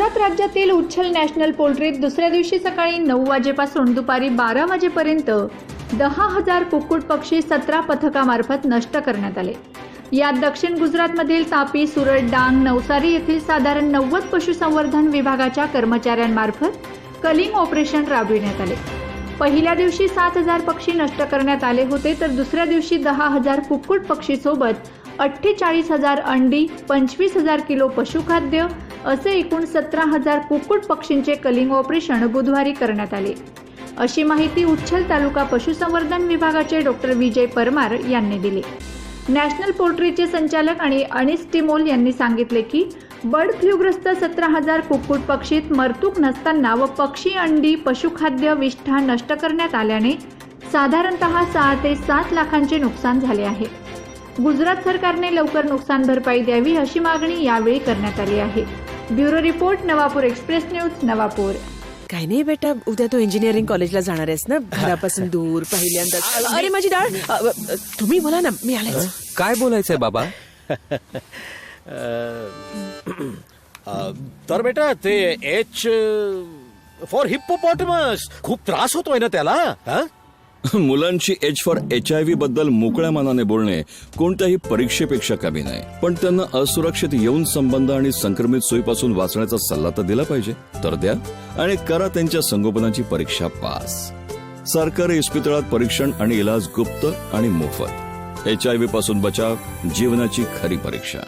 गुजरात राज्यातील उच्छल नॅशनल पोल्ट्रीत दुसऱ्या दिवशी सकाळी 9 वाजेपासून दुपारी 12 वाजेपर्यंत 10,000 कुक्कुट पक्षी 17 पथकामार्फत नष्ट करण्यात आले. यात दक्षिण गुजरातमधील तापी, सुरत, डांग, नवसारी येथील साधारण 90 पशुसंवर्धन विभागाच्या कर्मचाऱ्यांमार्फत कलिंग ऑपरेशन राबविण्यात आले. पहिल्या दिवशी 7,000 पक्षी नष्ट करण्यात आले होते, तर दुसऱ्या दिवशी 10,000 कुक्कुट पक्षीसोबत 48,000 अंडी, 25,000 किलो पशुखाद्य असे एकूण 17,000 कुक्कुट पक्षींचे कलिंग ऑपरेशन बुधवारी करण्यात आले, अशी माहिती उच्छल तालुका पशुसंवर्धन विभागाचे डॉक्टर विजय परमार यांनी दिली. नॅशनल पोल्ट्रीचे संचालक आणि अनिस टिमोल यांनी सांगितले की बर्ड फ्लूग्रस्त 17,000 कुक्कुट पक्षीत मरतूक नसताना व पक्षी, अंडी, पशुखाद्य, विष्ठा नष्ट करण्यात आल्याने साधारणतः 6 ते 7 लाखांचे नुकसान झाले आहे. गुजरात सरकारने लवकर नुकसान भरपाई द्यावी अशी मागणी यावेळी करण्यात आली आहे. Bureau report, Navapur express news, Navapur. काही नाही बेटा, उद्या तू इंजिनिअरिंग कॉलेजला जाणार आहेस ना, घरापासून दूर पहिल्यांदा. अरे माझी डाळ, तुम्ही बोला ना, मी आलेच. काय बोलायचंय बाबा? तर बेटा ते एच फॉर हिप्पोपॉटमस खूप त्रास होतोय ना त्याला. मुलांची एच फॉर HIV बद्दल मोकळ्या मनाने बोलणे कोणत्याही परीक्षेपेक्षा कमी नाही, पण त्यांना असुरक्षित यौन संबंध आणि संक्रमित सोयीपासून वाचण्याचा सल्ला तर दिला पाहिजे. तर द्या आणि करा त्यांच्या संगोपनाची परीक्षा पास. सरकारी इस्पितळात परीक्षण आणि इलाज गुप्त आणि मोफत. HIV पासून बचाव, जीवनाची खरी परीक्षा.